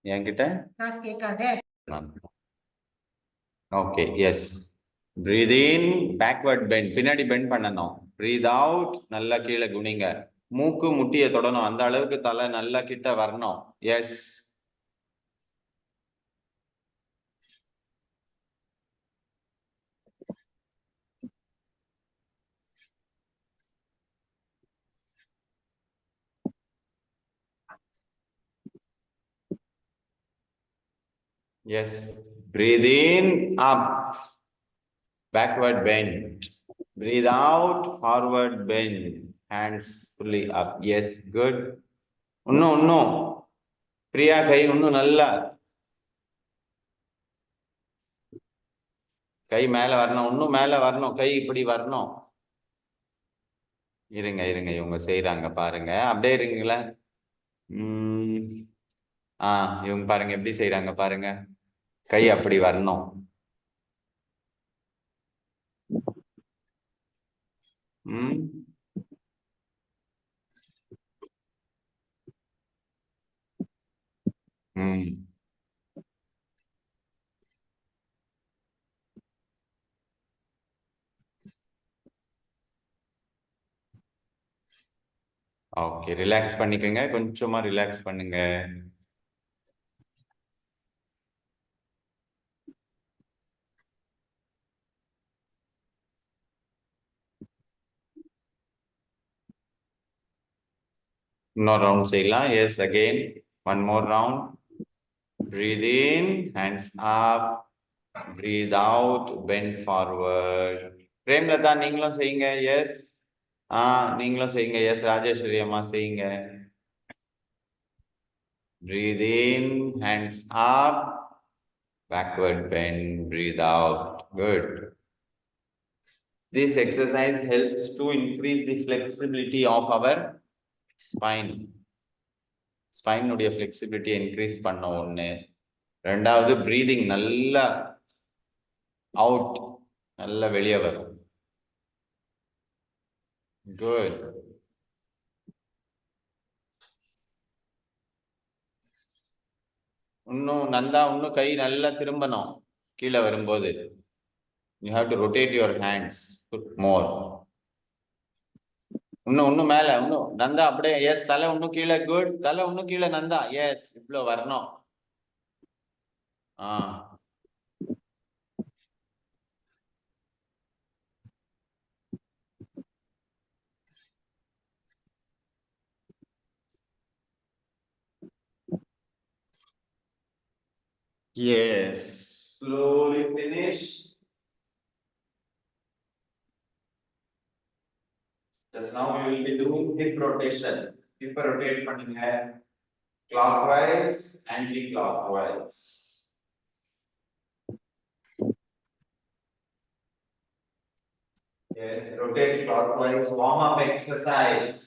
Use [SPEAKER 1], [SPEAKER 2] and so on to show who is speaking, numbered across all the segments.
[SPEAKER 1] என்கிட்ட okay yes. Breath இன் backward bend, பின்னாடி bend பண்ணணும். பிரீத் அவுட் நல்லா கீழே குனிங்க. மூக்கு முட்டியை தொடணும், அந்த அளவுக்கு தலை நல்லா கிட்ட வரணும். S. Yes. Breathe in, up. Backward bend. Breathe out, forward bend. Hands fully up. Yes, good. இன்னும் பிரியா கை இன்னும் நல்லா கை மேல வரணும், இன்னும் மேல வரணும், கை இப்படி வரணும். இருங்க இவங்க செய்யறாங்க பாருங்க, அப்படியே இருங்களா. இவங்க பாருங்க எப்படி செய்யறாங்க பாருங்க, கை அப்படி வரணும். ஓகே, ரிலாக்ஸ் பண்ணிக்கங்க, கொஞ்சமா ரிலாக்ஸ் பண்ணுங்க. இன்னொரு ரவுண்ட் செய்யலாம். Yes, again one more round. Breathe in, hands up. Breathe out, bend forward. Premalatha நீங்களும் செய்யுங்க. எஸ். நீங்களும் செய்யுங்க. எஸ், ராஜேஸ்வரி அம்மா செய்யுங்க. Breathe in, hands up. Backward bend, breathe out. Good. This exercise helps to increase the flexibility of our spine. Spine உடைய flexibility increase பண்ண ஒண்ணு. ரெண்டாவது breathing நல்லா அவுட், நல்லா வெளியே வரும். Good. இன்னும் நந்தா, இன்னும் கை நல்லா திரும்பணும் கீழே வரும்போது. You have to rotate your hands, put more. இன்னும் மேல, இன்னும் நந்தா அப்படியே. எஸ், தலை இன்னும் கீழே. குட், தலை இன்னும் கீழே நந்தா. எஸ், இவ்வளவு வரணும். Yes, slowly finish. Just now we will be doing hip rotation. Hip rotate பண்ணுங்க, clockwise, anti-clockwise. Yes, rotate clockwise, warm up exercise.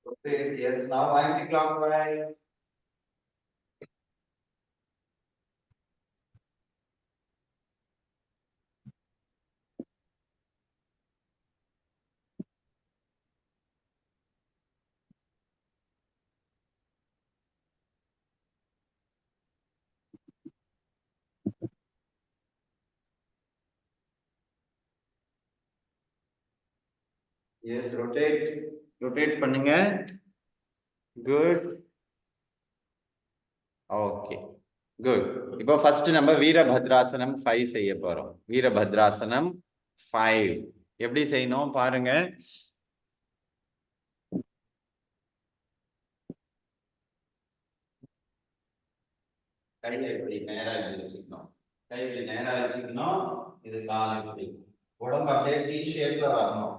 [SPEAKER 1] Rotate, yes, now anti-clockwise. Yes, rotate பண்ணுங்க. Good. Okay, good. இப்போ first நம்ம வீரபத்ராசனம் 5 செய்ய போறோம். வீரபத்ராசனம் 5 எப்படி செய்யணும் பாருங்க. கையை இப்படி நேரா வச்சுக்கணும், கை இப்படி நேரா வச்சுக்கணும். இது கால் இப்படி, உடம்பு அப்படியே டி ஷேப்ல வரணும்.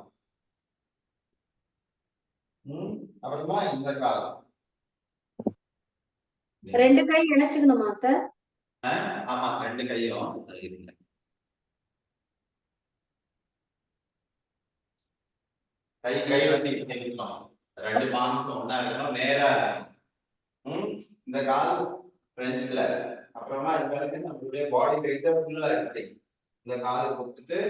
[SPEAKER 1] அப்புறமா இந்த கால்
[SPEAKER 2] ரெண்டு கை இணைச்சுக்கணுமா சார்?
[SPEAKER 1] ஆமா, ரெண்டு கையும் இருங்க. கை வந்து இருக்கணும், ரெண்டு பாம்ஸும் ஒண்ணா இருக்கணும், நேரா இருக்கணும். இந்த கால் ஃப்ரண்ட்ல, அப்புறமா இது வரைக்கும் நம்மளுடைய பாடி வெயிட் ஃபுல்லா இருக்கு. இந்த காலை கொடுத்துட்டு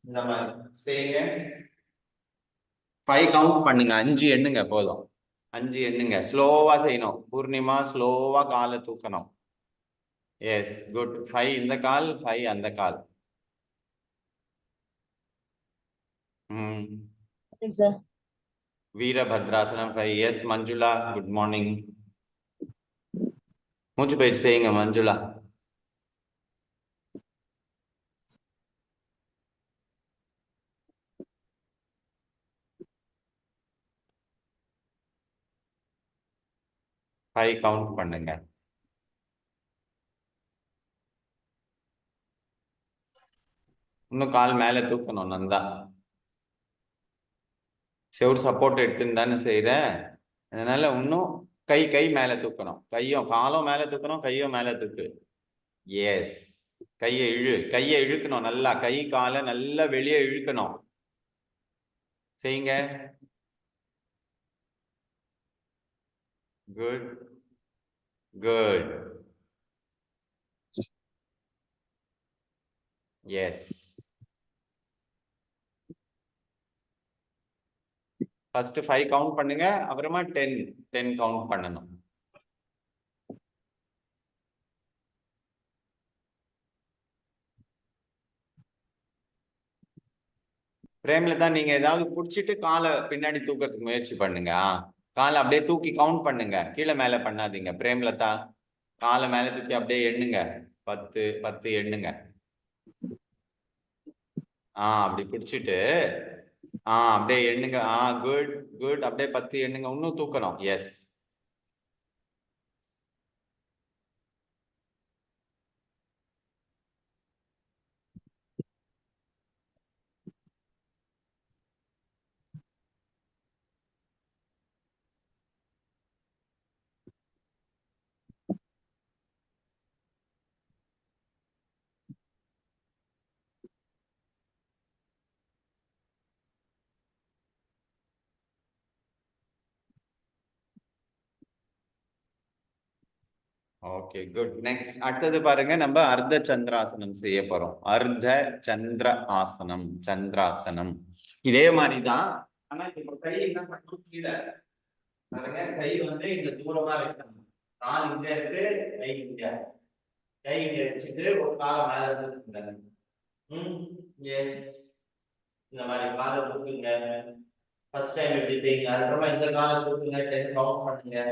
[SPEAKER 1] இந்த மாதிரி செய்யுங்க. 5 கவுண்ட் பண்ணுங்க. 5 எண்ணுங்க போதும். 5 எண்ணுங்க. ஸ்லோவா செய்யணும். பூர்ணிமா ஸ்லோவா காலை தூக்கணும். Yes good. 5 இந்த கால், 5 அந்த கால். Virabhadrasana 5. Yes Manjula, good morning. மூச்சு பயிற்சி செய்யுங்க மஞ்சுளா. ஃபைவ் கவுண்ட் பண்ணுங்க. இன்னும் கால் மேல தூக்கணும். நந்தா செவுர் சப்போர்ட் எடுத்துன்னு தானே செய்யற, அதனால இன்னும் கை மேல தூக்கணும். கையும் காலும் மேல தூக்கணும், கையும் மேல தூக்கு. எஸ் கையை இழுக்கணும். நல்லா கை காலை நல்லா வெளியே இழுக்கணும். செய்யுங்க. Good good. Yes. First 5 count பண்ணுங்க, அப்புறமா 10 கவுண்ட் பண்ணணும். பிரேம்ல தான் நீங்க ஏதாவது புடிச்சிட்டு காலை பின்னாடி தூக்கிறதுக்கு முயற்சி பண்ணுங்க. காலை அப்படியே தூக்கி கவுண்ட் பண்ணுங்க, கீழே மேல பண்ணாதீங்க. பிரேம்லதா காலை மேல தூக்கி அப்படியே எண்ணுங்க. 10 எண்ணுங்க. அப்படி பிடிச்சிட்டு அப்படியே எண்ணுங்க. Good good. அப்படியே 10 எண்ணுங்க. இன்னும் தூக்கணும். எஸ். Okay good. நெக்ஸ்ட் அடுத்தது பாருங்க, நம்ம அர்த்த சந்திராசனம் செய்ய போறோம். அர்த்த சந்திர ஆசனம், சந்திராசனம் இதே மாதிரிதான். ஆனா இப்ப கை என்ன பண்ணும், கீழே பாருங்க. கை வந்து இந்த தூரமா வைக்கணும். கால் இங்க இருக்கு, கை இங்க. கை இங்க வச்சுட்டு ஒரு காலை மேல இருக்கு. எஸ். இந்த மாதிரி காலை தூக்குங்க. ஃபர்ஸ்ட் டைம் இப்படி செய்யுங்க. அதுக்கப்புறமா இந்த காலை தூக்குங்க. 10 கவுண்ட் பண்ணுங்க.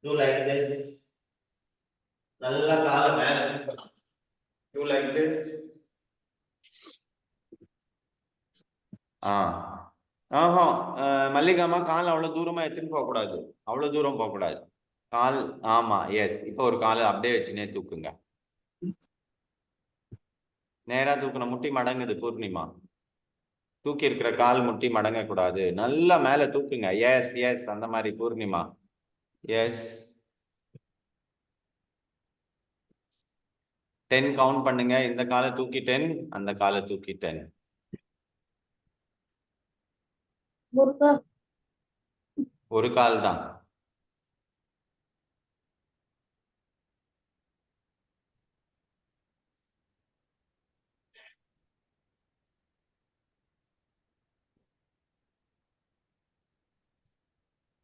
[SPEAKER 1] Do like this. நல்லா காலை மேல தூக்கணும். Do like this. மல்லிகாமா கால் அவ்வளவு தூரமா எடுத்துன்னு போக கூடாது. அவ்வளவு தூரம் போக கூடாது. கால் ஆமா எஸ். இப்போ ஒரு காலை அப்படியே வச்சுனே தூக்குங்க. நேரா தூக்கணும். முட்டி மடங்குது பூர்ணிமா. தூக்கி இருக்கிற கால் முட்டி மடங்க கூடாது. நல்லா மேல தூக்குங்க. எஸ் எஸ் அந்த மாதிரி பூர்ணிமா. எஸ். 10 கவுண்ட் பண்ணுங்க. இந்த காலை தூக்கி 10, அந்த காலை தூக்கி 10. ஒரு கால் தான்.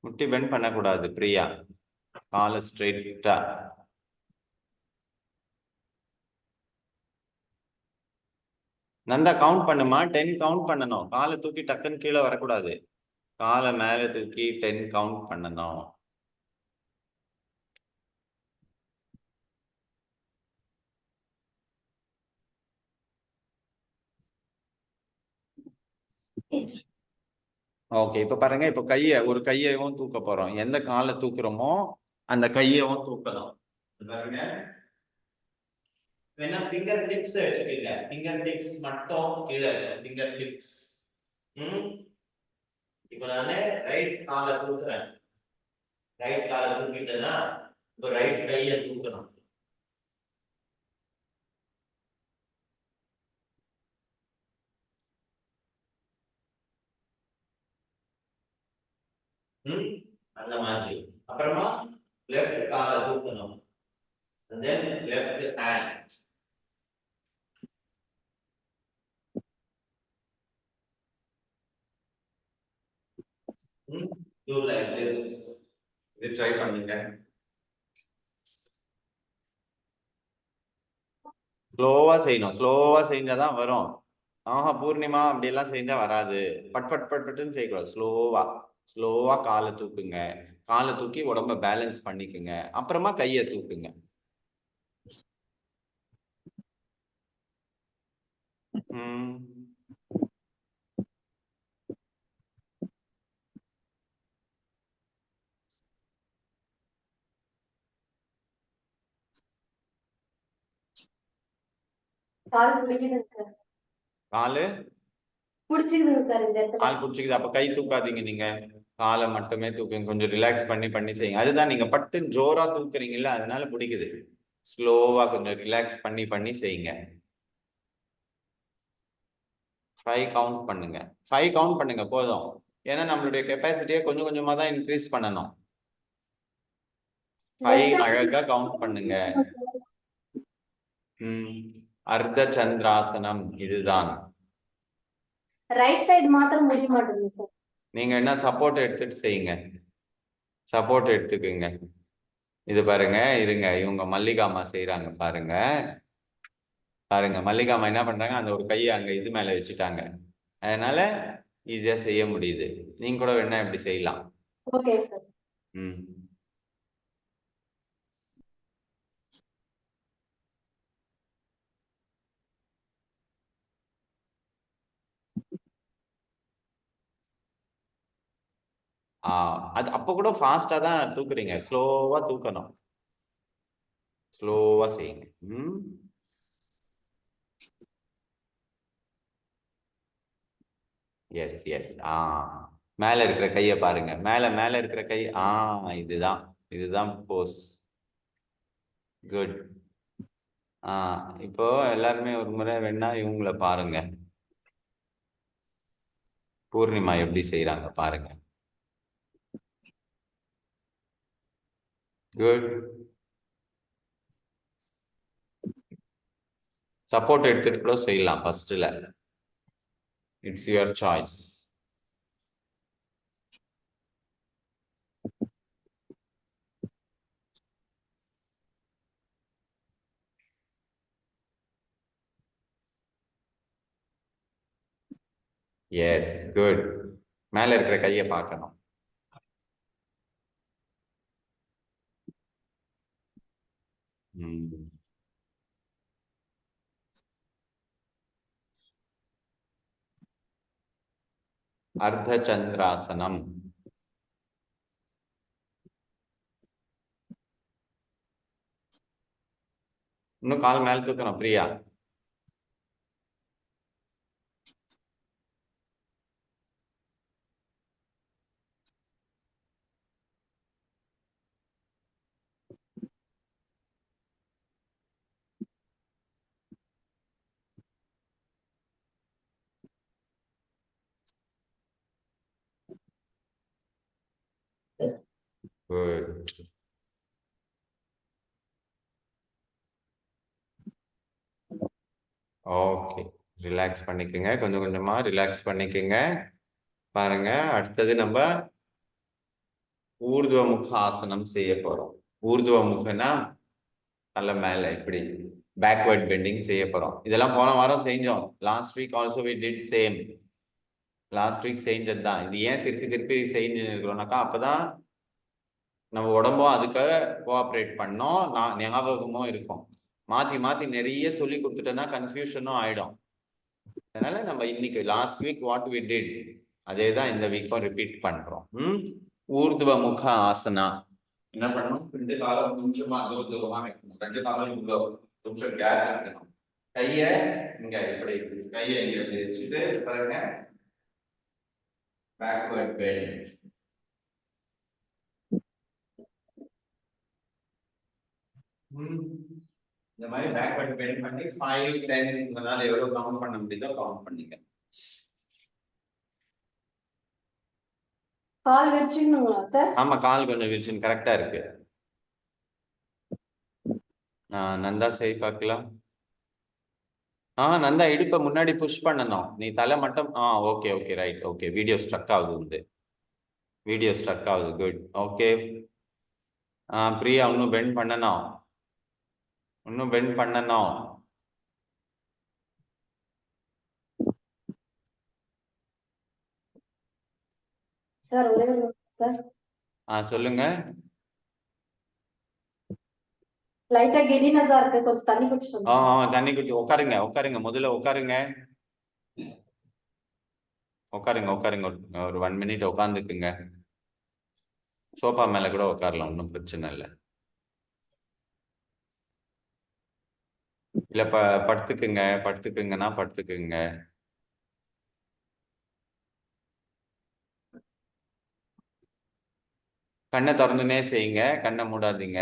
[SPEAKER 1] முட்டி பெண்ட் பண்ணக்கூடாது பிரியா. காலை ஸ்ட்ரெயிட்டா. நந்தா கவுண்ட் பண்ணுமா. 10 கவுண்ட் பண்ணணும். காலை தூக்கி டக்குன்னு கீழே வரக்கூடாது. காலை மேல தூக்கி 10 கவுண்ட் பண்ணணும். ஓகே. இப்ப பாருங்க, இப்ப ஒரு கையவும் தூக்க போறோம். எந்த காலை தூக்குறோமோ அந்த கையவும் தூக்கணும். பாருங்க. வேணா ஃபிங்கர் டிப்ஸ் வச்சுக்கீங்க. ஃபிங்கர் டிப்ஸ் மட்டும் கீழே இருக்கு. Finger tips. இப்போ நானே ரைட் காலை தூக்குறேன். ரைட் காலை தூக்கிட்டேன்னா இப்போ ரைட் கையை தூக்கணும். அந்த மாதிரி. அப்புறமா left காலை தூக்கணும் and then left hand. Do like this. இது ட்ரை பண்ணுங்க. ஸ்லோவா செய்யணும், ஸ்லோவா செஞ்சாதான் வரும். பூர்ணிமா அப்படி எல்லாம் செஞ்சா வராது. பட் பட் பட் பட்டுன்னு செய்யக்கூடாது. ஸ்லோவா ஸ்லோவா காலை தூக்குங்க. காலை தூக்கி உடம்ப பேலன்ஸ் பண்ணிக்குங்க. அப்புறமா கையை தூக்குங்க.
[SPEAKER 2] கால் பிடிக்குதுங்க சார்.
[SPEAKER 1] காலு
[SPEAKER 2] பிடிச்சிக்குதுங்க சார் இந்த இடத்துல.
[SPEAKER 1] கால் பிடிச்சிக்குது. அப்ப கை தூக்காதீங்க. நீங்க காலை மட்டுமே தூக்குங்க. கொஞ்சம் ரிலாக்ஸ் பண்ணி செய்யுங்க. அதுதான் நீங்க பட்டு ஜோரா தூக்குறீங்கல்ல, அதனால பிடிக்குது. ஸ்லோவா கொஞ்சம் ரிலாக்ஸ் பண்ணி செய்யுங்க. 5 கவுண்ட் பண்ணுங்க. 5 கவுண்ட் பண்ணுங்க போதும். ஏன்னா நம்மளுடைய கெப்பாசிட்டியை கொஞ்சம் கொஞ்சமா தான் இன்க்ரீஸ் பண்ணணும். 5 அழகா கவுண்ட் பண்ணுங்க. அர்த்த சந்திராசனம் இதுதான்.
[SPEAKER 2] ரைட் சைடு மாத்திரம் முடிய மாட்டேங்குது சார். நீங்க
[SPEAKER 1] என்ன சப்போர்ட் எடுத்துட்டு செய்யுங்க. சப்போர்ட் எடுத்துக்குங்க. இது பாருங்க, இருங்க, இவங்க மல்லிகாமா செய்யறாங்க பாருங்க. பாருங்க மல்லிகாமா என்ன பண்றாங்க, அந்த ஒரு கையை அங்க இது மேல வச்சுட்டாங்க. அதனால ஈஸியா செய்ய முடியுது. நீங்க கூட வேணா இப்படி செய்யலாம்.
[SPEAKER 2] Okay sir.
[SPEAKER 1] அது அப்ப கூட ஃபாஸ்டா தான் தூக்குறீங்க. ஸ்லோவா தூக்கணும். ஸ்லோவா செய்யுங்க. Yes yes. மேல இருக்கிற கையை பாருங்க. மேல இருக்கிற கை. இதுதான் இதுதான் போஸ். குட். இப்போ எல்லாருமே ஒரு முறை வேணா இவங்களை பாருங்க. பூர்ணிமா எப்படி செய்யறாங்க பாருங்க. குட். சப்போர்ட் எடுத்துட்டு கூட செய்யலாம் ஃபர்ஸ்ட்ல. It's your choice. Yes good. மேல இருக்கிற கையை பார்க்கணும். அர்த்த சந்திராசனம். இன்னும் கால் மேல தூக்கணும் பிரியா. Good. ஓகே, ரிலாக்ஸ் பண்ணிக்கோங்க. கொஞ்சம் கொஞ்சமா ரிலாக்ஸ் பண்ணிக்கோங்க. பாருங்க, அடுத்தது நம்ம ஊர்துவ முக ஆசனம் செய்ய போறோம். ஊர்துவ முகனா நல்ல மேல இப்படி பேக்வர்ட் பெண்டிங் செய்ய போறோம். இதெல்லாம் போன வாரம் செஞ்சோம். Last week also we did same. Last week செஞ்சது தான். இது ஏன் திருப்பி திருப்பி செஞ்சு இருக்கிறோம்னாக்கா, அப்பதான் நம்ம உடம்பும் அதுக்காக கோஆப்ரேட் பண்ணோம், ஞாபகமும் இருக்கும். மாத்தி மாத்தி நிறைய சொல்லி கொடுத்துட்டோம்னா கன்ஃபியூஷனும் ஆயிடும். அதனால நம்ம இன்னைக்கு last week what we did அதே தான் இந்த வீக்கும் ரிப்பீட் பண்றோம். ஊர்துவ முக ஆசனா என்ன பண்ணணும், 2 காலம் கொஞ்சமா தூரமா வைக்கணும். 2 காலம் கொஞ்சம் கேப் வைக்கணும். கைய இங்க இப்படி, கையை இங்க இப்படி வச்சுட்டு பாருங்க, பேக்வர்ட் பெண்ட். இந்த மாதிரி பேக்வர்ட் பெண்ட் பண்ணி 5 10 உங்களால எவ்வளவு கவுண்ட் பண்ண முடியுதோ கவுண்ட் பண்ணிக்க.
[SPEAKER 2] கால் விரிச்சுக்கணுங்களா சார்?
[SPEAKER 1] ஆமா, கால் கொஞ்சம் விரிச்சுன்னு கரெக்டா இருக்கு. நந்தா செய் பார்க்கலாம். நந்தா இடுப்பை முன்னாடி புஷ் பண்ணணும். நீ தலை மட்டும் okay okay right okay. Video struck ஆகுது. வீடியோ ஸ்ட்ரக் ஆகுது. Good okay. பிரியா இன்னும் பெண்ட் பண்ணணும். இன்னும் பெண்ட் பண்ணணும்.
[SPEAKER 2] சார் ஒரே சார்.
[SPEAKER 1] சொல்லுங்க.
[SPEAKER 2] லைட்டா கெடினஸா இருக்கு, கொஞ்சம் தண்ணி குடிச்சிட்டு.
[SPEAKER 1] தண்ணி குடிச்சு உட்காருங்க உட்காருங்க. முதல்ல உட்காருங்க உட்காருங்க உட்காருங்க. ஒரு 1 மினிட் உட்காந்துக்குங்க. சோஃபா மேல கூட உட்காரலாம், ஒன்றும் பிரச்சனை இல்லை. இல்ல படுத்துக்குங்க. படுத்துக்குங்கன்னா படுத்துக்குங்க. கண்ணை திறந்துனே செய்யுங்க, கண்ணை மூடாதீங்க.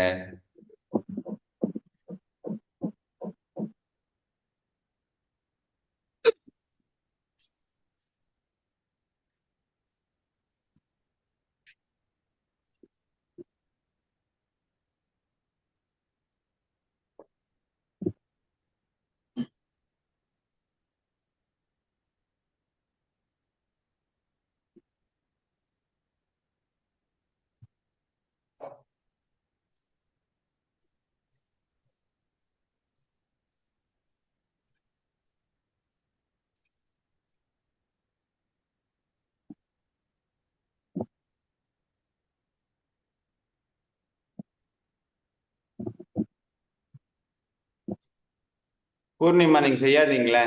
[SPEAKER 1] பூர்ணிமா நீங்க செய்யாதீங்களே,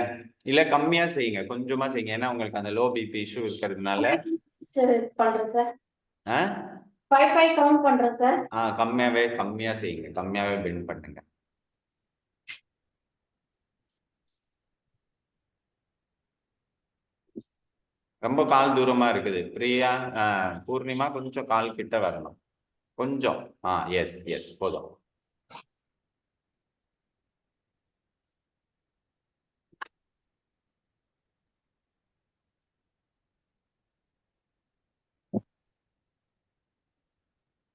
[SPEAKER 1] இல்ல கம்மியா செய்யுங்க, கொஞ்சமா செய்யுங்க. ஏன்னா உங்களுக்கு அந்த லோ பிபி இஷ்யூ இருக்கிறதுனால.
[SPEAKER 2] சரி பண்றேன் சார்.
[SPEAKER 1] 5
[SPEAKER 2] கவுண்ட் பண்றேன் சார்.
[SPEAKER 1] கம்மியா செய்யுங்க, கம்மியாவே பெண்ட் பண்ணுங்க. ரொம்ப கால் தூரமா இருக்குது பிரியா. பூர்ணிமா கொஞ்சம் கால் கிட்ட வரணும் கொஞ்சம். எஸ் எஸ் போதும்.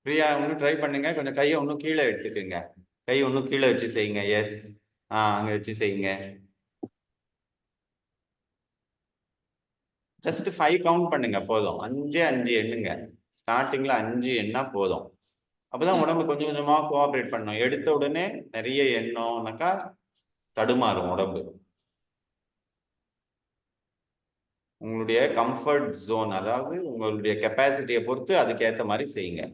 [SPEAKER 1] பிரியா இன்னும் ட்ரை பண்ணுங்க. கொஞ்சம் கையை இன்னும் கீழே எடுத்துக்குங்க. கை இன்னும் கீழே வச்சு செய்யுங்க. எஸ் அங்க வச்சு செய்யுங்க. ஜஸ்ட் 5 கவுண்ட் பண்ணுங்க போதும். 5 5 எண்ணுங்க. ஸ்டார்டிங்ல 5 எண்ணா போதும். அப்பதான் உடம்பு கொஞ்சம் கொஞ்சமா கோஆபரேட் பண்ணும். எடுத்த உடனே நிறைய எண்ணம்னாக்கா தடுமாறும் உடம்பு. உங்களுடைய கம்ஃபர்ட் ஜோன், அதாவது உங்களுடைய கெப்பாசிட்டியை பொறுத்து அதுக்கேற்ற மாதிரி செய்யுங்க.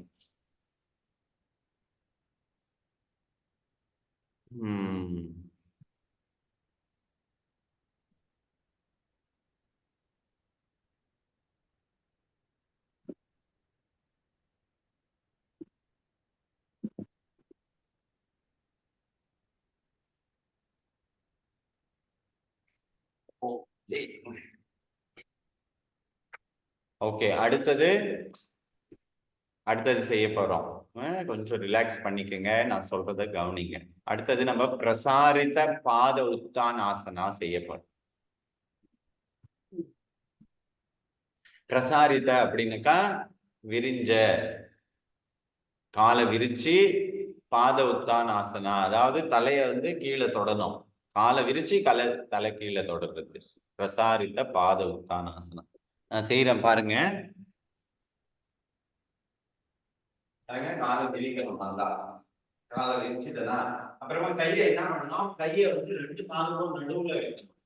[SPEAKER 1] ஓகே, அடுத்தது செய்ய போறோம். கொஞ்சம் ரிலாக்ஸ் பண்ணிக்கங்க, நான் சொல்றத கவனிங்க. அடுத்தது நம்ம பிரசாரித்த பாத உத்தானாசனா செய்ய போறோம். பிரசாரித்த அப்படின்னாக்கா விரிஞ்ச காலை விரிச்சு, பாத உத்தானாசனா அதாவது தலைய வந்து கீழே தொடணும். காலை விரிச்சு தலை கீழே தொடர்றது பிரசாரித்த பாத உத்தானாசனா. நான் செய்யறேன் பாருங்க. காலை விரிக்கணும், நல்லா காலை விரிச்சுட்டனா அப்புறமா கையை என்ன பண்ணணும், கையை வந்து 2 காலுக்கும் நடுவுல வைக்கணும்.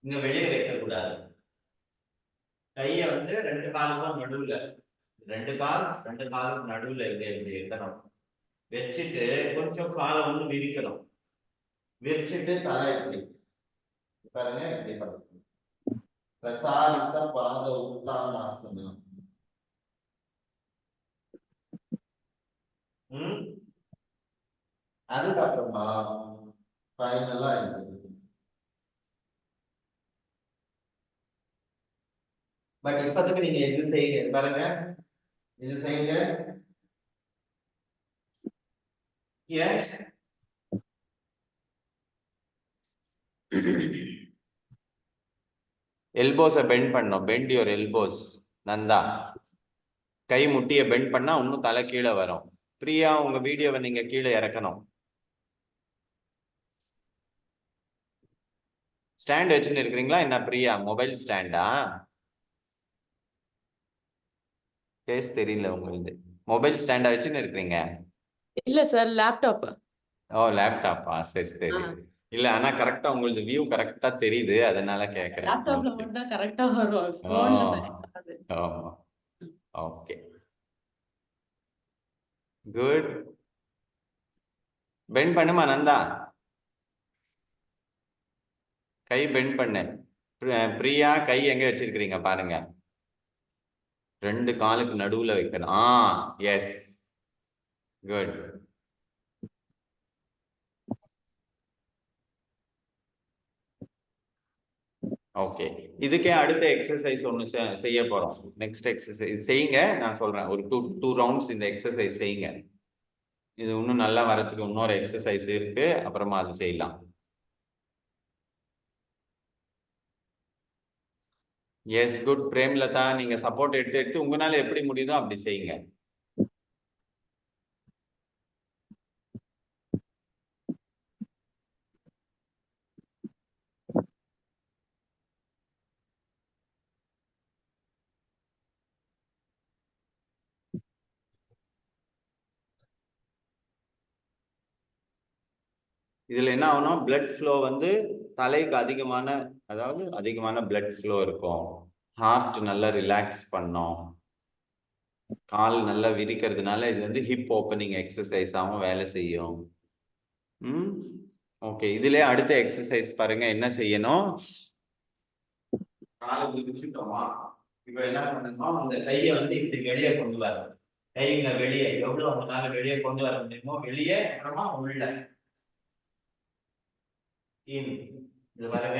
[SPEAKER 1] இங்க வெளியே வைக்க கூடாது. கையை வந்து 2 காலுக்கும் நடுவுல, 2 காலுக்கும் நடுவுல இப்படி இருக்கணும். வச்சுட்டு கொஞ்சம் காலை வந்து விரிக்கணும். விரிச்சுட்டு தலை இப்படி பாருங்க, இப்படி பண்ணணும். பிரசாரித்த பாத உத்தானாசனம். அதுக்கப்புறமா ஃபைனலா இருக்கு. பட் இப்போதைக்கு நீங்க இது செய்யுங்க பாருங்க, இது செய்யுங்க. எஸ் எல்போஸை பெண்ட் பண்ணணும். Bend your elbows. நந்தா கை முட்டியை பெண்ட் பண்ணா இன்னும் தலை கீழே வரும். பிரியா உங்க வீடியோவை நீங்க கீழே இறக்கணும். ஸ்டாண்ட் வச்சுன்னு இருக்கிறீங்களா என்ன பிரியா? மொபைல் ஸ்டாண்டா? பேஸ் தெரியல உங்களுக்கு. மொபைல் ஸ்டாண்டா வச்சுன்னு இருக்கிறீங்க?
[SPEAKER 3] இல்ல சார், லேப்டாப்.
[SPEAKER 1] ஓ லேப்டாப்பா, சரி சரி. இல்ல ஆனா கரெக்டா உங்களுக்கு வியூ கரெக்டா தெரியுது, அதனால கேக்குறேன்.
[SPEAKER 3] லேப்டாப்ல மட்டும் கரெக்டா வரும், போன்ல சரி வராது.
[SPEAKER 1] ஆமா. Okay good. பெண்ட் பண்ணுமா நந்தா, கை பெண்ட் பண்ணு. பிரியா கை எங்க வச்சிருக்கிறீங்க பாருங்க, 2 காலுக்கு நடுவுல வைக்கணும். Yes good. ஓகே, இதுக்கே அடுத்த எக்ஸசைஸ் ஒன்று செய்ய போறோம். நெக்ஸ்ட் எக்ஸசைஸ் செய்யுங்க, நான் சொல்றேன். ஒரு டூ ரவுண்ட்ஸ் இந்த எக்ஸசைஸ் செய்யுங்க. இது இன்னும் நல்லா வரதுக்கு இன்னொரு எக்ஸசைஸ் இருக்கு, அப்புறமா அது செய்யலாம். எஸ் குட் பிரேம்லதா, நீங்க சப்போர்ட் எடுத்து எடுத்து உங்களால எப்படி முடியுதோ அப்படி செய்யுங்க. இதுல என்ன ஆகணும், பிளட் ஃப்ளோ வந்து தலைக்கு அதிகமான, அதாவது அதிகமான பிளட் ஃப்ளோ இருக்கும். ஹார்ட் நல்லா ரிலாக்ஸ் பண்ணும். கால் நல்லா விரிக்கிறதுனால இது வந்து ஹிப் ஓப்பனிங் எக்ஸசைஸாகவும் வேலை செய்யும். ஓகே, இதுல அடுத்த எக்ஸசைஸ் பாருங்க, என்ன செய்யணும். காலை விரிச்சுட்டோமா, இப்ப என்ன பண்ணணும், இந்த கையை வந்து இப்படி வெளியே கொண்டு வரணும். கைங்க வெளியே எவ்வளவு உங்களால வெளியே கொண்டு வர முடியுமோ வெளியே, அப்புறமா உள்ள இன். இது பாருங்க,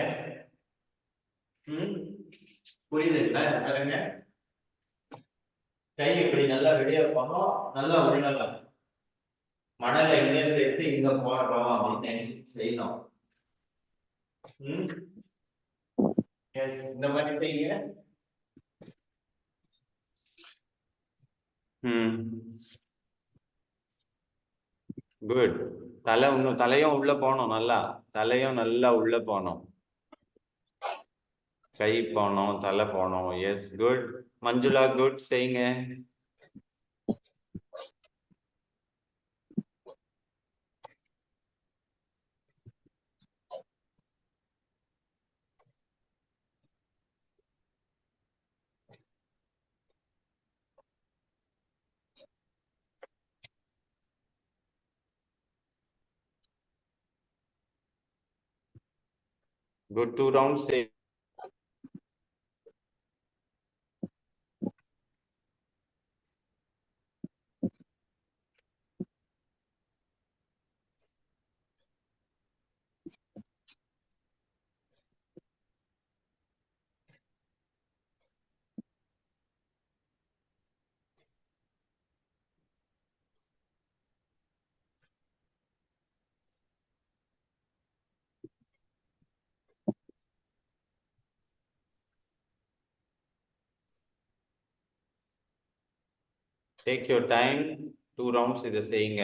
[SPEAKER 1] புரியுதுங்களா? பாருங்க, கை இப்படி நல்லா வெளியே போனோம், நல்லா உள்ள வரும். மணல எங்க இருந்து எடுத்து இங்க போடுறோம் அப்படின்னு நினைச்சு செய்யணும். எஸ், இந்த மாதிரி செய்யுங்க. குட். தலையும் உள்ள போனோம், நல்லா தலையும் நல்லா உள்ள போனோம், கை போனோம், தலை போனோம். Yes good. மஞ்சுளா குட், செய்யுங்க. Good, 2 rounds. Take your time, 2 rounds இதை செய்யுங்க.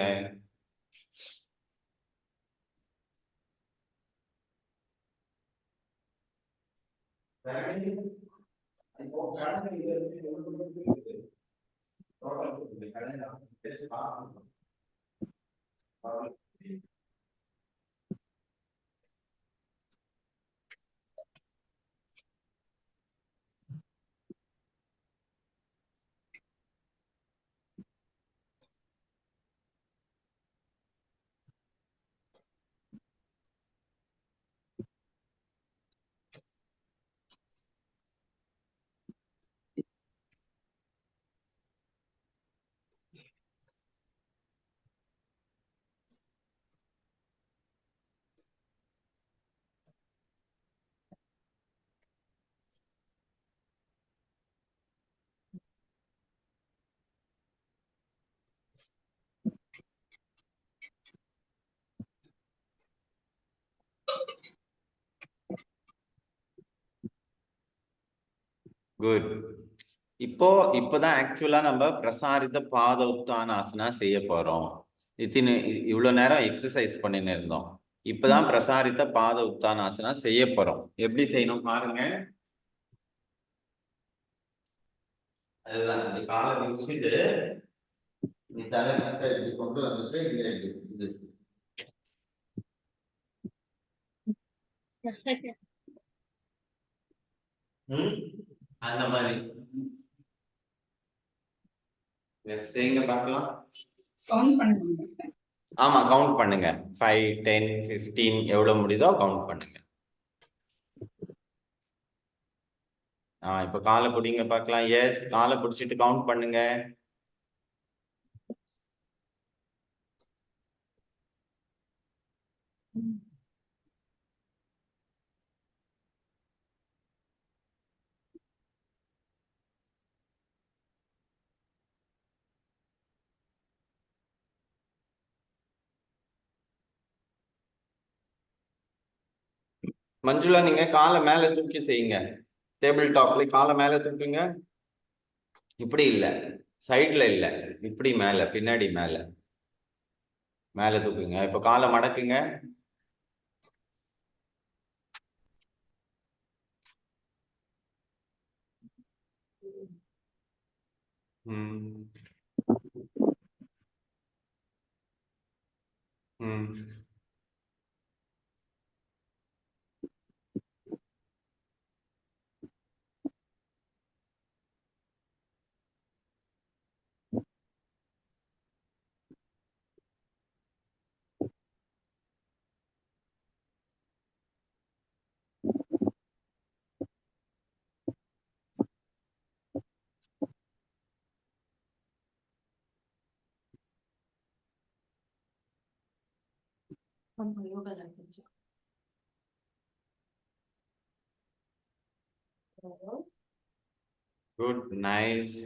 [SPEAKER 1] குட். இப்போதான் ஆக்சுவலா நம்ம பிரசாரித பாதோத்தான ஆசனா செய்ய போறோம். இவ்வளவு நேரம் எக்ஸசைஸ் பண்ணின்னு இருந்தோம். இப்பதான் பிரசாரித்த பாத உத்தானாசனா செய்ய போறோம். எப்படி செய்யணும் பாருங்க. அதுதான் இந்த காலை விரிச்சுட்டு நீ தலை கட்டை இப்படி கொண்டு வந்துட்டு இங்க இது அந்த மாதிரி செய்யுங்க பார்க்கலாம். ஆமா கவுண்ட் பண்ணுங்க. 5, 10, 15 எவ்வளவு முடியுதோ கவுண்ட் பண்ணுங்க. இப்ப காலை பிடிங்க பார்க்கலாம். எஸ், காலை பிடிச்சிட்டு கவுண்ட் பண்ணுங்க. மஞ்சுளா நீங்க காலை மேல தூக்கி செய்யுங்க. டேபிள் டாப்ல காலை மேல தூக்குங்க. இப்படி இல்ல, சைட்ல இல்ல, இப்படி மேல, பின்னாடி மேல மேல தூக்குங்க. இப்ப காலை மடக்குங்க. ம் ம் குட், நைஸ்.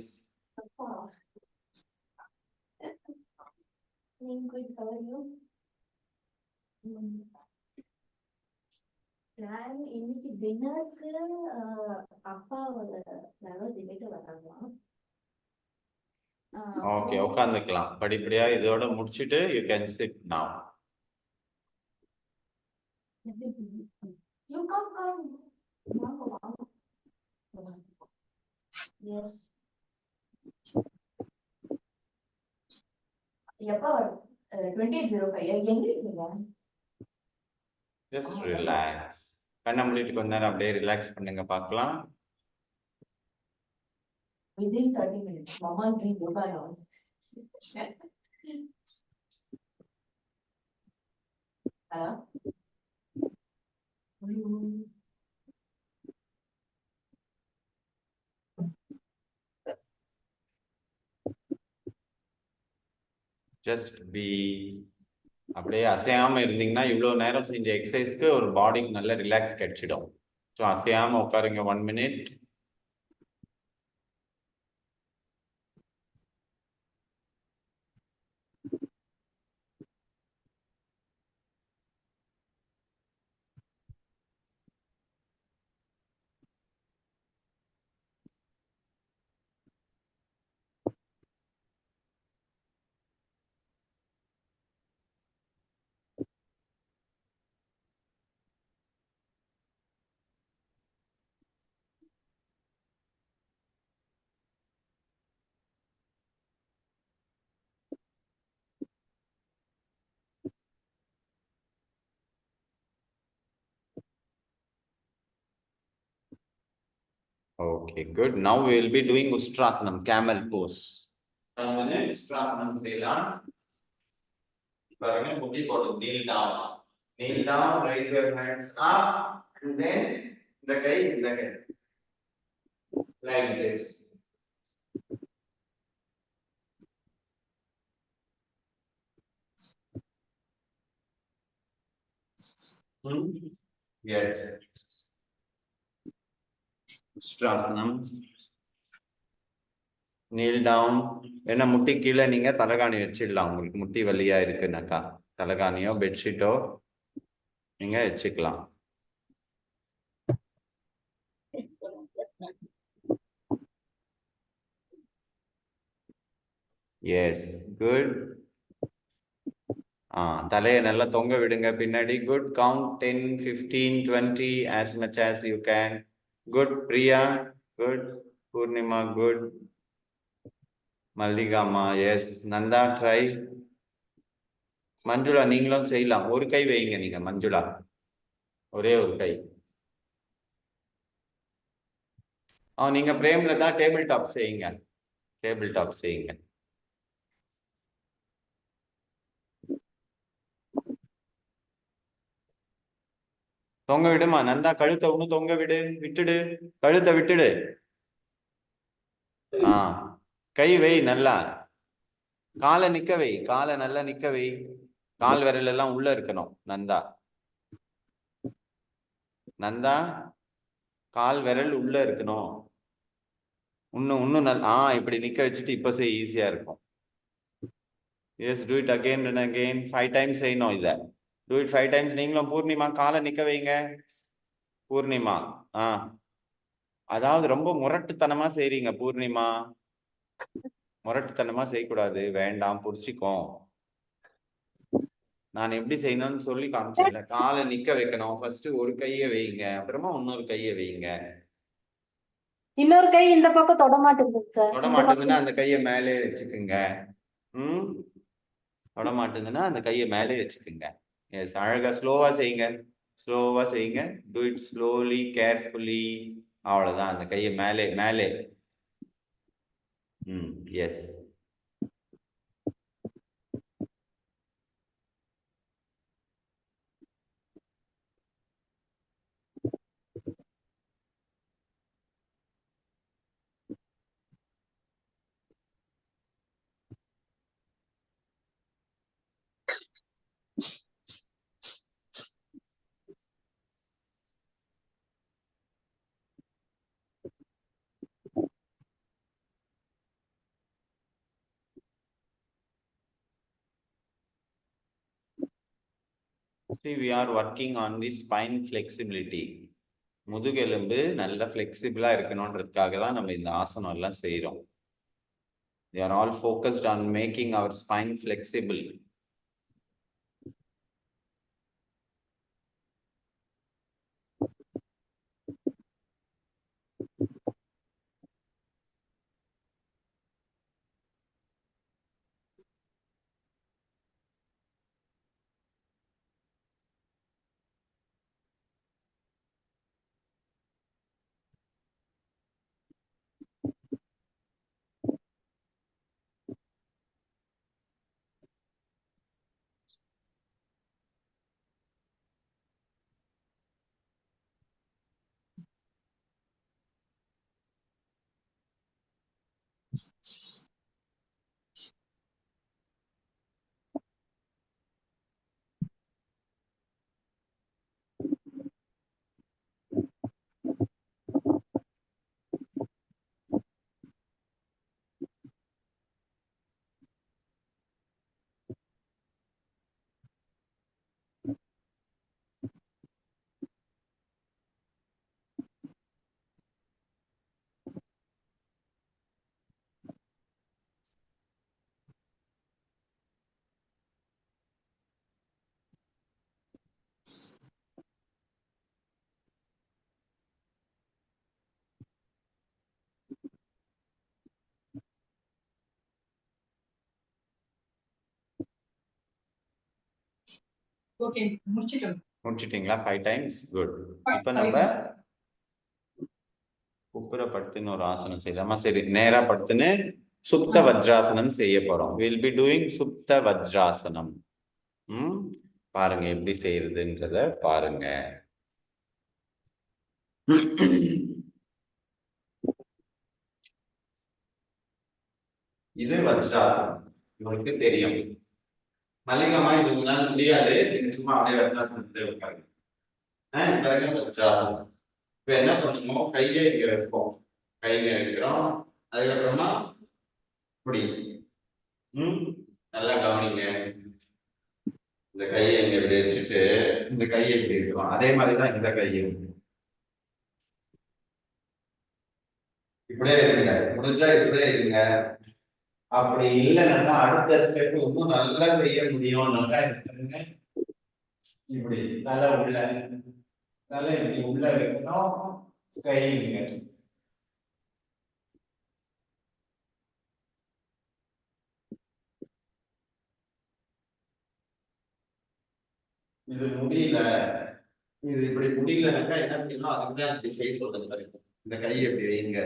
[SPEAKER 2] இன்னைக்கு டின்னருக்கு அப்பாவோட நகை தின்னுட்டு வராங்களாம்.
[SPEAKER 1] ஓகே, உட்காந்துக்கலாம். படிப்படியா இதோட முடிச்சிட்டு you can sit now.
[SPEAKER 2] You come. வாங்க. Yes. எப்போ 2805 எங்க இருக்கீங்க?
[SPEAKER 1] Just relax. கண்ணை மூடிட்டு கொஞ்ச நேரம் அப்படியே ரிலாக்ஸ் பண்ணுங்க பார்க்கலாம்.
[SPEAKER 2] Within 30 minutes, Mama is doing yoga now. Hello?
[SPEAKER 1] Just be. அப்படியே அசையாம இருந்தீங்கன்னா இவ்வளவு நேரம் செஞ்ச எக்ஸசைஸ்க்கு ஒரு பாடிக்கு நல்ல ரிலாக்ஸ் கிடைச்சிடும். ஸோ அசையாம உட்காருங்க 1 minute. Okay, good. Now we will be doing Ustrasanam, camel pose. Ustrasanam செய்யலாம். பாருங்க, முட்டி போட்டு kneel down. Kneel down, raise your hands up, and then இந்த கை like this. Yes. Ustrasanam. Kneel down. என்ன முட்டி கீழே நீங்க தலகாணி வச்சிடலாம். உங்களுக்கு முட்டி வலியா இருக்குனாக்கா தலகாணியோ பெட்ஷீட்டோ நீங்க வச்சுக்கலாம். Yes, good. தலையை நல்லா தொங்க விடுங்க பின்னாடி. Good. Count 10, 15, 20 as much as you can. Good. Priya good. Poornima good. மல்லிகாமா எஸ். நந்தா ட்ரை. மஞ்சுளா நீங்களும் செய்யலாம். ஒரு கை வைங்க நீங்க மஞ்சுளா, ஒரே ஒரு கை. நீங்க பிரேம்ல தான் டேபிள் டாப் செய்யுங்க. டேபிள் டாப் செய்யுங்க. தொங்க விடுமா நந்தா, கழுத்தை ஒண்ணு தொங்க விடு. விட்டுடு, கழுத்தை விட்டுடு. கை வை நல்லா. காலை நிக்க வை, காலை நல்லா நிக்க வை. கால் விரல் எல்லாம் உள்ள இருக்கணும் நந்தா. நந்தா கால் விரல் உள்ள இருக்கணும். இன்னும் நல்லா. இப்படி நிக்க வச்சுட்டு இப்ப செய், ஈஸியா இருக்கும். Yes, do it again and again. 5 times செய்யணும் இத. Do it 5 times. நீங்களும் பூர்ணிமா காலை நிக்க வைங்க. பூர்ணிமா அதாவது ரொம்ப முரட்டுத்தனமா செய்றீங்க பூர்ணிமா. முரட்டுத்தனமா செய்யக்கூடாது, வேண்டாம், புடிச்சிக்கும். நான் எப்படி செய்யணும்னு சொல்லி காமிச்சேன்ல. காலை நிக்க வைக்கணும். ஃபர்ஸ்ட் ஒரு கையை வைங்க, அப்புறமா இன்னொரு கையை வைங்க.
[SPEAKER 2] இன்னொரு கை இந்த பக்கம் தொட மாட்டேங்குது சார்.
[SPEAKER 1] தொட மாட்டேங்குதுன்னா அந்த கையை மேலே வச்சுக்குங்க. தொட மாட்டேங்குதுன்னா அந்த கையை மேலே வச்சுக்குங்க. எஸ், அழகா ஸ்லோவா செய்யுங்க. ஸ்லோவா செய்யுங்க. Do it slowly, carefully. அவ்வளவுதான். அந்த கையை மேலே மேலே. S. See, we are working on the spine flexibility. முதுகெலும்பு நல்ல ஃபிளெக்சிபிளா இருக்கணும்ன்றதுக்காக தான் நம்ம இந்த ஆசனம் எல்லாம் செய்யறோம். They are all focused on making our spine flexible.
[SPEAKER 4] Okay,
[SPEAKER 1] முடிச்சிட்டீங்களா 5 டைம்ஸ்? குட். இப்ப நம்ம குப்புற படுத்துன்னு ஒரு ஆசனம் செய்யலாமா? சரி, நேரா படுத்துன்னு சுப்த வஜ்ராசனம் செய்ய போறோம். வில் பி டூயிங் சுப்த வஜ்ராசனம். பாருங்க எப்படி செய்யறதுன்றத பாருங்க. இது வஜ்ராசனம், உங்களுக்கு தெரியும். மல்லிகமா இது முன்னாடி முடியாது, சும்மா அப்படியே வஜ்ராசனத்துல உட்காருங்க. வஜ்ராசனம். இப்ப என்ன பண்ணுவோம், கையை இங்க வைப்போம். கையை வைக்கிறோம், அதுக்கப்புறமா இப்படி. நல்லா கவனிங்க. இந்த கையை இங்க இப்படி வச்சுட்டு இந்த கையை இப்படி இருக்கும். அதே மாதிரிதான் இந்த கையும். இப்படியே இருங்க, முடிஞ்சா இப்படியே இருங்க. அப்படி இல்லைன்னா அடுத்த ஸ்டெப் இன்னும் நல்லா செய்ய முடியும். நல்லா இருக்குங்க. இப்படி தலை உள்ள, தலை இப்படி உள்ள வைக்கணும். கை இங்க. இது முடியல, இது இப்படி முடியலனாக்கா என்ன செய்யணும்? அதுக்கு தான் இப்படி செய்ய சொல்றது பாருங்க. இந்த கையை இப்படி வைங்க,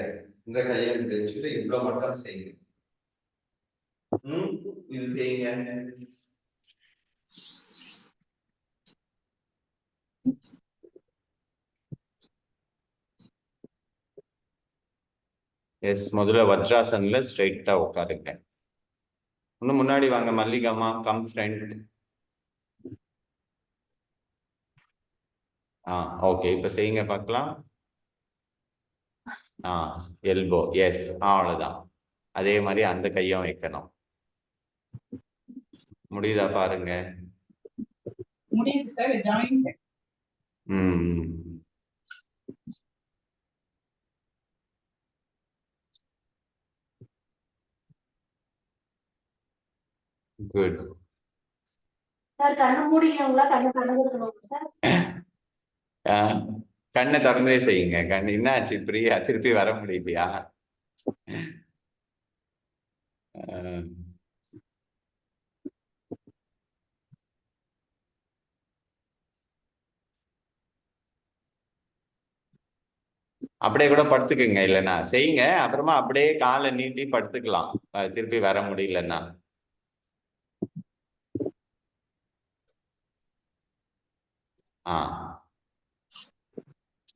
[SPEAKER 1] இந்த கையை இப்படி வச்சுட்டு இவ்வளவு மட்டும் செய்யுங்க. இது செய்யுங்க. எஸ், முதல்ல வஜ்ராசன்ல ஸ்ட்ரைட்டா உட்காருங்க. இன்னும் முன்னாடி வாங்க மல்லிகாமா, கம் ஃப்ரெண்ட். ஓகே, இப்ப செய்யுங்க பார்க்கலாம். எல்போ, எஸ், அவ்வளவுதான். அதே மாதிரி அந்த கையும் வைக்கணும். முடியுதா பாருங்க.
[SPEAKER 4] முடியுது சார், ஜாயிண்ட்.
[SPEAKER 1] குட்.
[SPEAKER 2] சார் கண்ணு மூடிக்கணுங்களா கண்ணு திறந்து இருக்கணுங்களா சார்?
[SPEAKER 1] கண்ணை திறந்தே செய்யுங்க. கண்ணு என்னாச்சு பிரியா, திருப்பி வர முடியலையா? அப்படியே கூட படுத்துக்குங்க, இல்லைன்னா செய்யுங்க. அப்புறமா அப்படியே காலை நீட்டி படுத்துக்கலாம், திருப்பி வர முடியலன்னா.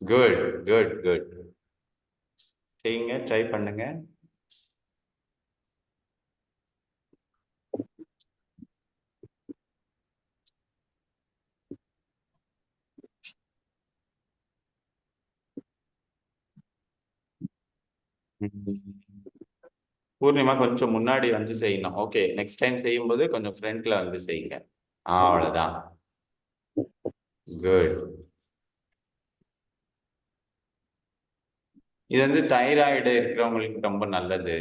[SPEAKER 1] Good good good. செய்யுங்க, ட்ரை பண்ணுங்க. பூர்ணிமா கொஞ்சம் முன்னாடி வந்து செய்யணும். ஓகே, நெக்ஸ்ட் டைம் செய்யும்போது கொஞ்சம் ஃப்ரண்ட்ல வந்து செய்யுங்க. அவ்வளவுதான். குட். இது வந்து தைராய்டு இருக்கிறவங்களுக்கு ரொம்ப நல்லது.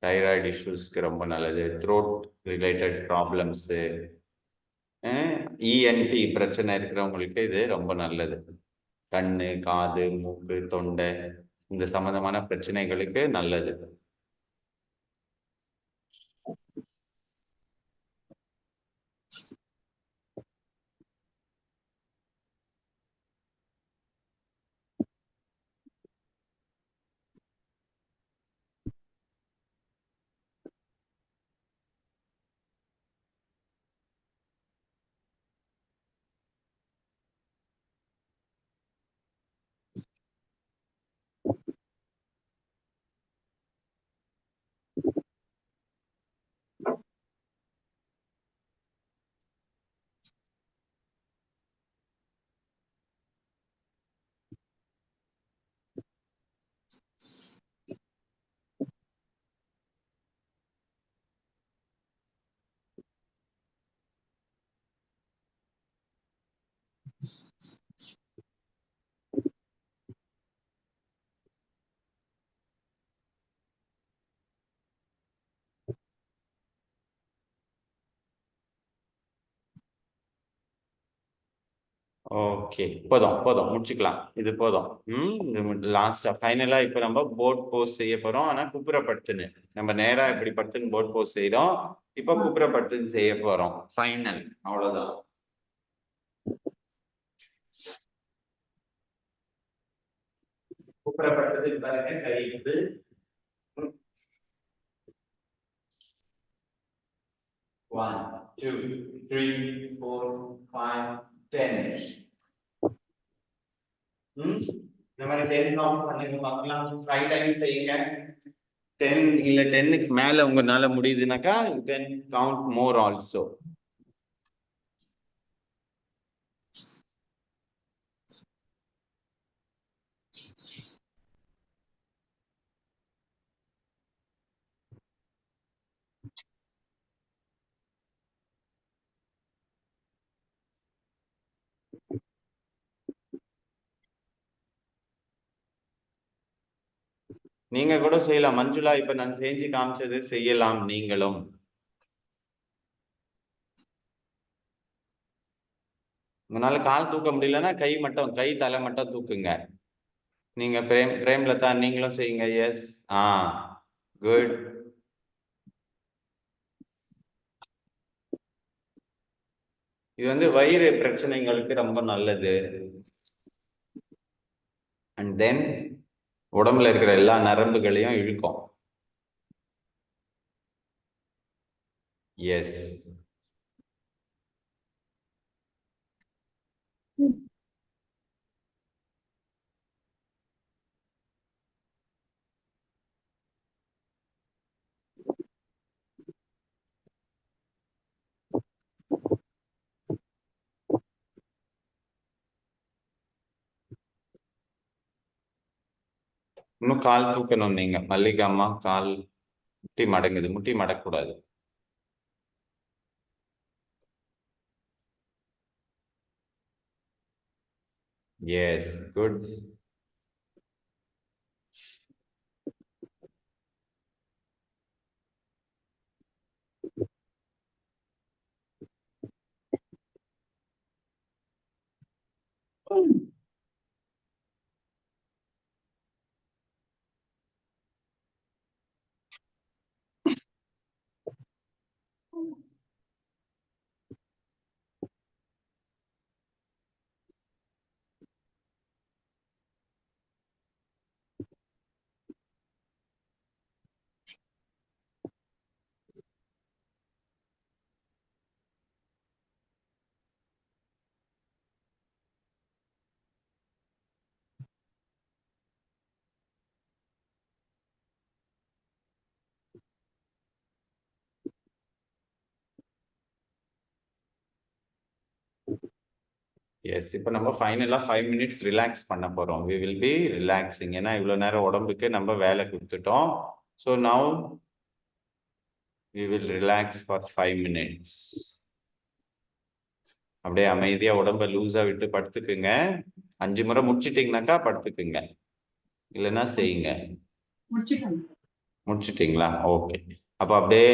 [SPEAKER 1] தைராய்டு இஷ்யூஸ்க்கு ரொம்ப நல்லது. த்ரோட் ரிலேட்டட் ப்ராப்ளம்ஸு, இஎன்டி பிரச்சனை இருக்கிறவங்களுக்கு இது ரொம்ப நல்லது. கண்ணு, காது, மூக்கு, தொண்டை இந்த சம்பந்தமான பிரச்சனைகளுக்கு நல்லது. ஓகே, போதும் போதும், முடிச்சுக்கலாம். இது போதும். லாஸ்டா ஃபைனலா இப்ப நம்ம போட் போஸ் செய்ய போறோம். ஆனா குப்புறப்படுத்துன்னு, நம்ம நேரா இப்படி படுத்துன்னு போட் போஸ் செய்யறோம். இப்ப குப்புறப்படுத்துன்னு செய்ய போறோம். ஃபைனல், அவ்வளவுதான். குப்புறப்படுத்துறதுக்கு பாருங்க, கை வந்து 1 2 3 4 5 10. இந்த மாதிரி 10 கவுண்ட் பண்ணுங்க பார்க்கலாம். 5 டைம்ஸ் செய்யுங்க. 10 இல்ல 10க்கு மேல உங்களால முடியுதுனாக்கா you can count more also. நீங்க கூட செய்யலாம். மஞ்சுளா, இப்ப நான் செஞ்சு காமிச்சது செய்யலாம் நீங்களும். உங்களால கால் தூக்க முடியலன்னா கை தலை மட்டும் தூக்குங்க. நீங்க பிரேம்லதா நீங்களும் செய்யுங்க. Yes, good. இது வந்து வயிறு பிரச்சனைகளுக்கு ரொம்ப நல்லது. அண்ட் தென் உடம்புல இருக்கிற எல்லா நரம்புகளையும் இழுக்கும். எஸ். இன்னும் கால் தூக்கணும் நீங்க. மல்லிகா அம்மா கால் முட்டி மடங்குது. முட்டி மடக்கூடாது. S, good. எஸ், இப்போ நம்ம ஃபைனலா 5 minutes ரிலாக்ஸ் பண்ண போறோம். we will be relaxing. ஏன்னா இவ்வளவு நேரம் உடம்புக்கு நம்ம வேலை கொடுத்துட்டோம். So now we will relax for 5 minutes. அப்படியே அமைதியா உடம்ப லூஸா விட்டு படுத்துக்குங்க. 5 முறை முடிச்சிட்டீங்கன்னாக்கா படுத்துக்குங்க, இல்லைன்னா செய்யுங்க. முடிச்சிட்டீங்களா? ஓகே. அப்ப அப்படியே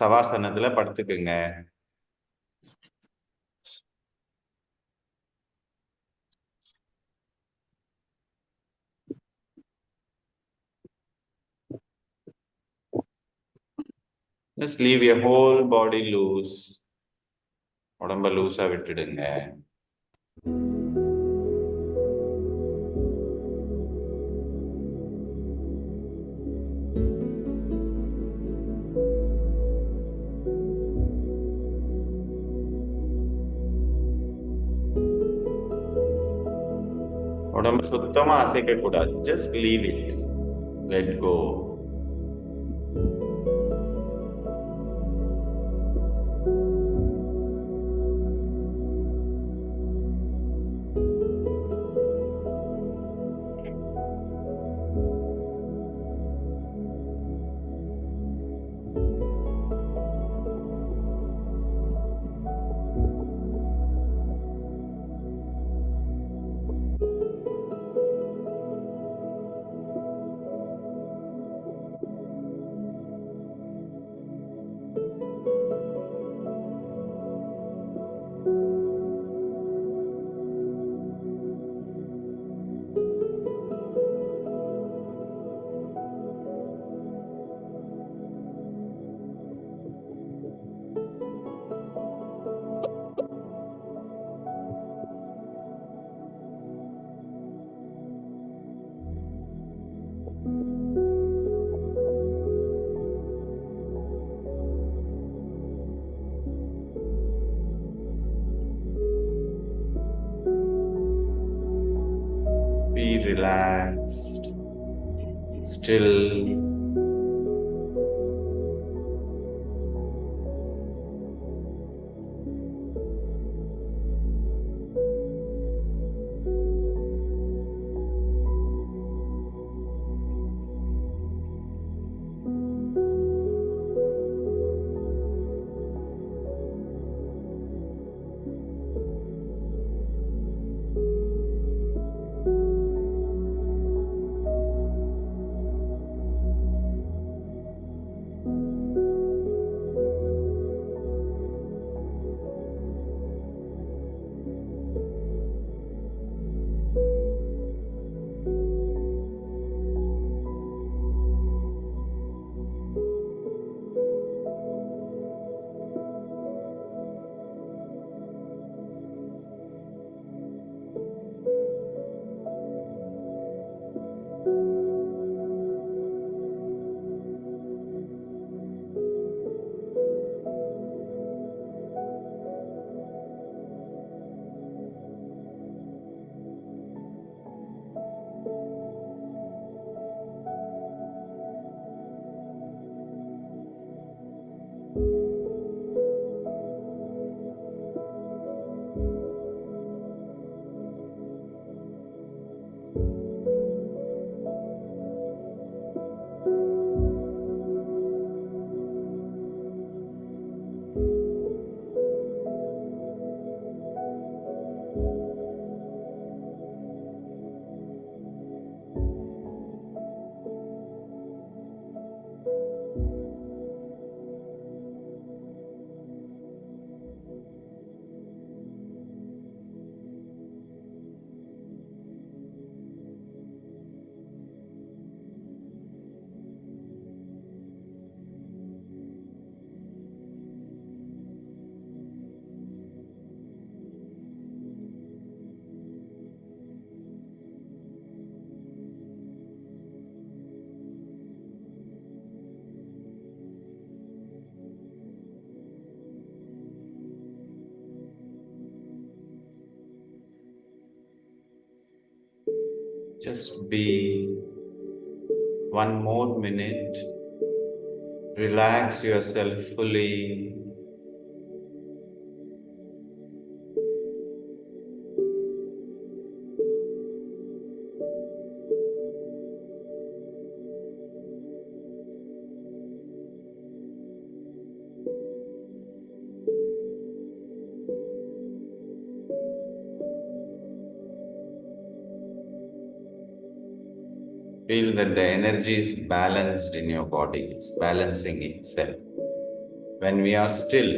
[SPEAKER 1] சவாசனத்துல படுத்துக்குங்க. Just leave your whole body loose. உடம்ப லூஸா விட்டுடுங்க. உடம்ப சுத்தமா அசைக்க கூடாது. Just leave it, let go. Be relaxed, still. Just be 1 more minute. Relax yourself fully. Feel that the energy is balanced in your body, it's balancing itself. When we are still,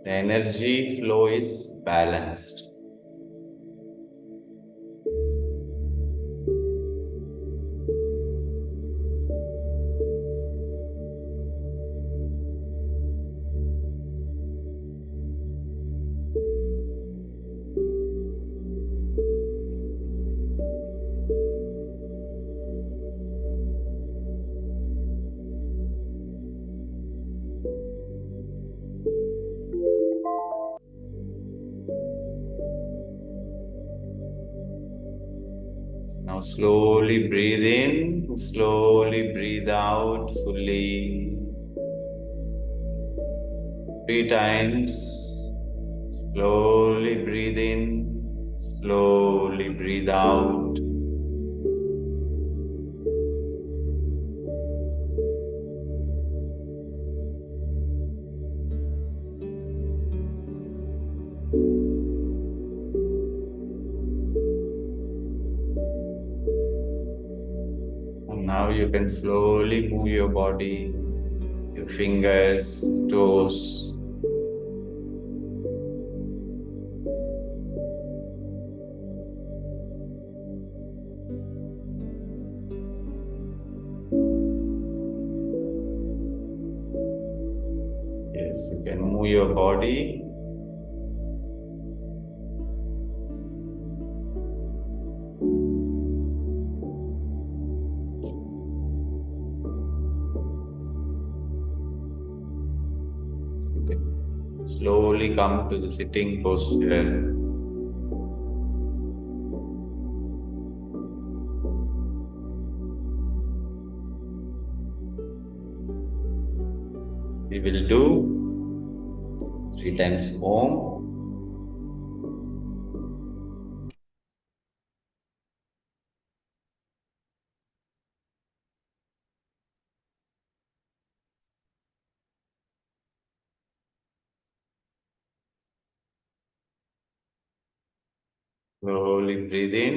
[SPEAKER 1] the energy flow is balanced. Now slowly breathe in, slowly breathe out fully. 3 times. Slowly breathe in, slowly breathe out. And now you can slowly move your body, your fingers, toes. Yes, you can move your body. Slowly come to the sitting posture. We will do 3 times Om. Slowly breathe in.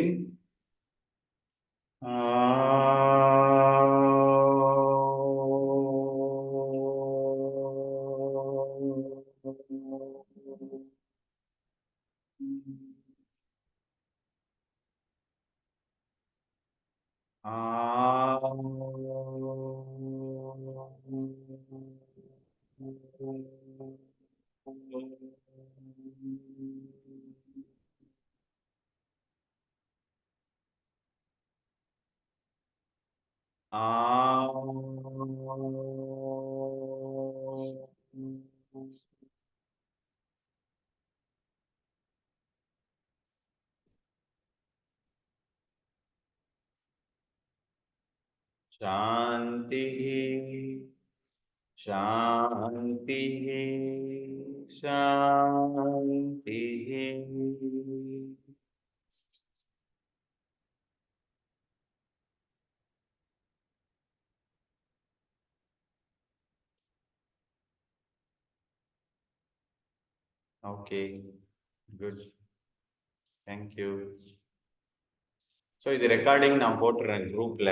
[SPEAKER 1] Shanti, Shanti, Shanti. Okay, good. Thank you. So இது recording நான் போட்டுறேன் குரூப்ல.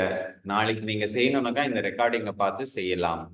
[SPEAKER 1] நாளைக்கு நீங்க செய்யணும்னாக்கா இந்த ரெக்கார்டிங்கை பார்த்து செய்யலாம்.